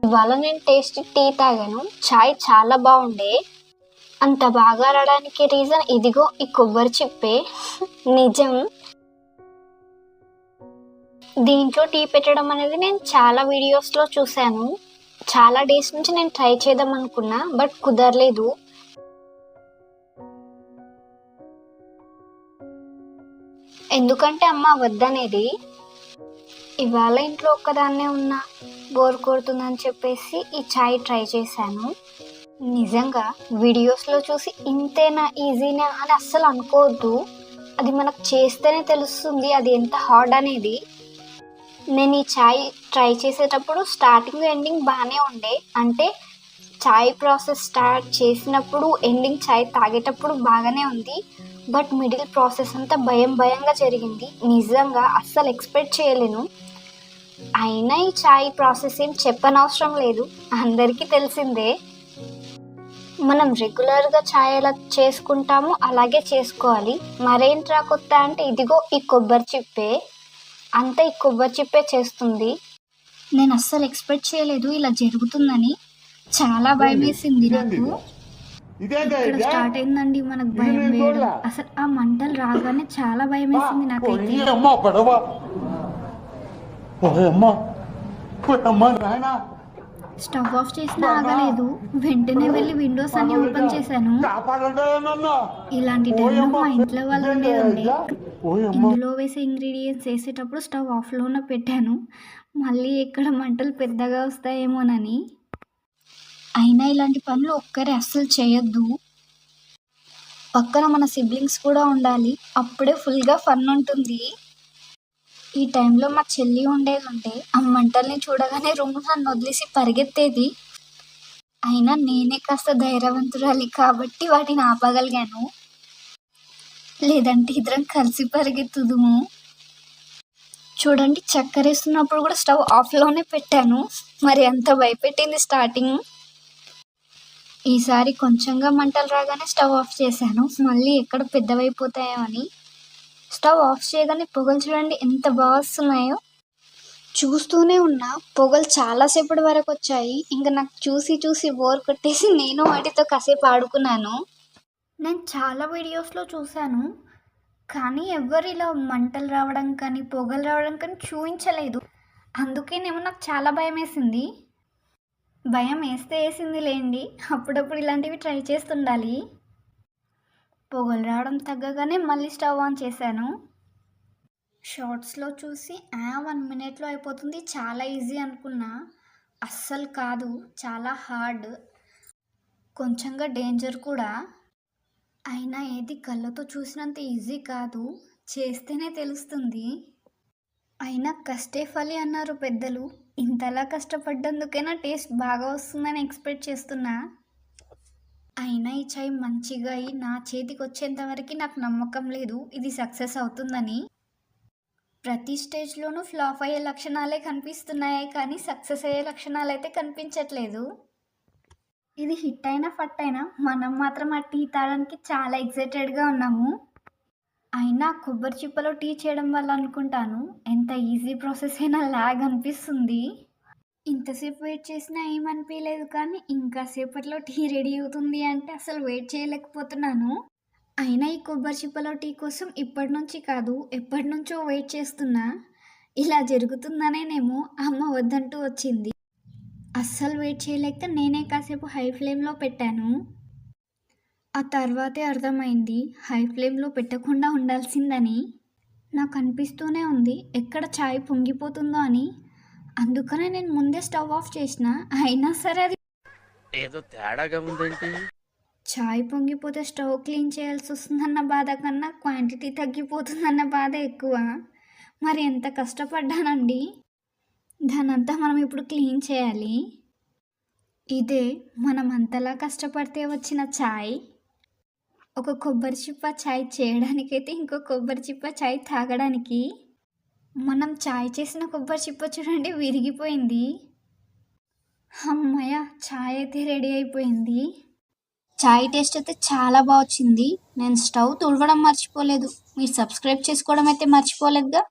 ఇవాళ నేను tasty tea తాగాను. చాయ్ చాలా బాగుండే. అంత బాగా రావడానికి రీజన్ ఇదిగో ఈ కొబ్బరి చిప్పే. నిజం. దీంట్లో టీ పెట్టడం అనేది నేను చాలా వీడియోస్లో చూశాను. చాలా డేస్ నుంచి నేను ట్రై చేద్దాం అనుకున్నా, బట్ కుదరలేదు. ఎందుకంటే అమ్మ వద్దనేది. ఇవాళ ఇంట్లో ఒక్కదాన్నే ఉన్నా, బోర్ కొడుతుందని చెప్పేసి ఈ చాయ్ ట్రై చేశాను. నిజంగా వీడియోస్లో చూసి ఇంతేనా, ఈజీనా అని అస్సలు అనుకోవద్దు. అది మనకు చేస్తేనే తెలుస్తుంది అది ఎంత హార్డ్ అనేది. నేను ఈ చాయ్ ట్రై చేసేటప్పుడు స్టార్టింగ్ ఎండింగ్ బాగానే ఉండే. అంటే చాయ్ ప్రాసెస్ స్టార్ట్ చేసినప్పుడు ఎండింగ్ చాయ్ తాగేటప్పుడు బాగానే ఉంది. బట్ మిడిల్ ప్రాసెస్ అంతా భయంగా జరిగింది. నిజంగా అస్సలు ఎక్స్పెక్ట్ చేయలేను. అయినా ఈ చాయ్ ప్రాసెస్ ఏం చెప్పనవసరం లేదు, అందరికీ తెలిసిందే. మనం రెగ్యులర్గా చాయ్ ఎలా చేసుకుంటామో అలాగే చేసుకోవాలి. మరేంట్రా కొత్త అంటే ఇదిగో ఈ కొబ్బరి చిప్పే. అంతా ఈ కొబ్బరి చిప్పే చేస్తుంది. నేను అస్సలు ఎక్స్పెక్ట్ చేయలేదు ఇలా జరుగుతుందని. చాలా భయం వేసింది నాకు. ఇక్కడ స్టార్ట్ అయిందండి మనకు భయం వేయడం. అసలు ఆ మంటలు రాగానే చాలా భయం వేసింది నాకైతే. స్టవ్ ఆఫ్ చేసినా ఆగలేదు. వెంటనే వెళ్ళి విండోస్ అన్ని ఓపెన్ చేశాను. ఇలాంటి టైంలో మా ఇంట్లో వాళ్ళు ఉండేదండి. ఇందులో వేసే ఇంగ్రీడియంట్స్ వేసేటప్పుడు స్టవ్ ఆఫ్లోనే పెట్టాను. మళ్ళీ ఎక్కడ మంటలు పెద్దగా వస్తాయేమోనని. అయినా ఇలాంటి పనులు ఒక్కరే అస్సలు చేయొద్దు. పక్కన మన సిబ్లింగ్స్ కూడా ఉండాలి, అప్పుడే ఫుల్గా ఫన్ ఉంటుంది. ఈ టైంలో మా చెల్లి ఉండేది ఉంటే ఆ మంటల్ని చూడగానే రూమ్ నన్ను వదిలేసి పరిగెత్తేది. అయినా నేనే కాస్త ధైర్యవంతురాలి కాబట్టి వాటిని ఆపగలిగాను. లేదంటే ఇద్దరం కలిసి పరిగెత్తుదుము. చూడండి, చక్కెర వేస్తున్నప్పుడు కూడా స్టవ్ ఆఫ్లోనే పెట్టాను. మరి అంత భయపెట్టింది స్టార్టింగ్. ఈసారి కొంచెంగా మంటలు రాగానే స్టవ్ ఆఫ్ చేశాను. మళ్ళీ ఎక్కడ పెద్దవైపోతాయో అని. స్టవ్ ఆఫ్ చేయగానే పొగలు చూడండి ఎంత బాగా వస్తున్నాయో. చూస్తూనే ఉన్నా, పొగలు చాలాసేపటి వరకు వచ్చాయి. ఇంకా నాకు చూసి బోర్ కొట్టేసి నేను వాటితో కాసేపు ఆడుకున్నాను. నేను చాలా వీడియోస్లో చూశాను, కానీ ఎవరు ఇలా మంటలు రావడం కానీ పొగలు రావడం కానీ చూపించలేదు. అందుకేనేమో నాకు చాలా భయం వేసింది. భయం వేసింది లేండి, అప్పుడప్పుడు ఇలాంటివి ట్రై చేస్తుండాలి. పొగలు రావడం తగ్గగానే మళ్ళీ స్టవ్ ఆన్ చేశాను. షార్ట్స్లో చూసి 1 మినిట్లో అయిపోతుంది, చాలా ఈజీ అనుకున్నా. అస్సలు కాదు, చాలా హార్డ్, కొంచెంగా డేంజర్ కూడా. అయినా ఏది కళ్ళతో చూసినంత ఈజీ కాదు, చేస్తేనే తెలుస్తుంది. అయినా కష్టే ఫలి అన్నారు పెద్దలు. ఇంతలా కష్టపడ్డందుకైనా టేస్ట్ బాగా వస్తుందని ఎక్స్పెక్ట్ చేస్తున్నా. అయినా ఈ చాయ్ మంచిగా అయి నా చేతికి వచ్చేంత వరకు నాకు నమ్మకం లేదు ఇది సక్సెస్ అవుతుందని. ప్రతి స్టేజ్లోనూ ఫ్లాప్ అయ్యే లక్షణాలే కనిపిస్తున్నాయి, కానీ సక్సెస్ అయ్యే లక్షణాలు అయితే కనిపించట్లేదు. ఇది హిట్ అయినా ఫట్ అయినా మనం మాత్రం ఆ టీ తాగడానికి చాలా ఎక్సైటెడ్గా ఉన్నాము. అయినా కొబ్బరి చిప్పలో టీ చేయడం వల్ల అనుకుంటాను ఎంత ఈజీ ప్రాసెస్ అయినా లాగ్ అనిపిస్తుంది. ఇంతసేపు వెయిట్ చేసినా ఏమనిపించలేదు, కానీ ఇంకా సేపట్లో టీ రెడీ అవుతుంది అంటే అసలు వెయిట్ చేయలేకపోతున్నాను. అయినా ఈ కొబ్బరి చిప్పలో టీ కోసం ఇప్పటి నుంచి కాదు ఎప్పటి నుంచో వెయిట్ చేస్తున్నా. ఇలా జరుగుతుందనేనేమో అమ్మ వద్దంటూ వచ్చింది. అస్సలు వెయిట్ చేయలేక నేనే కాసేపు హై ఫ్లేమ్లో పెట్టాను. ఆ తర్వాతే అర్థమైంది హై ఫ్లేమ్లో పెట్టకుండా ఉండాల్సిందని. నాకు అనిపిస్తూనే ఉంది ఎక్కడ చాయ్ పొంగిపోతుందో అని. అందుకనే నేను ముందే స్టవ్ ఆఫ్ చేసిన. అయినా సరే అది ఏదో తేడాగా ఉందేంటి. చాయ్ పొంగిపోతే స్టవ్ క్లీన్ చేయాల్సి వస్తుందన్న బాధ కన్నా క్వాంటిటీ తగ్గిపోతుందన్న బాధ ఎక్కువ. మరి ఎంత కష్టపడ్డానండి. దానంతా మనం ఇప్పుడు క్లీన్ చేయాలి. ఇదే మనం అంతలా కష్టపడితే వచ్చిన చాయ్. ఒక కొబ్బరి చిప్ప చాయ్ చేయడానికైతే ఇంకో కొబ్బరి చిప్ప చాయ్ తాగడానికి. మనం చాయ్ చేసిన కొబ్బరి చిప్ప చూడండి విరిగిపోయింది. అమ్మయ్య, చాయ్ అయితే రెడీ అయిపోయింది. చాయ్ టేస్ట్ అయితే చాలా బాగా వచ్చింది. నేను స్టవ్ తుడవడం మర్చిపోలేదు. మీరు సబ్స్క్రైబ్ చేసుకోవడం అయితే మర్చిపోలేదుగా.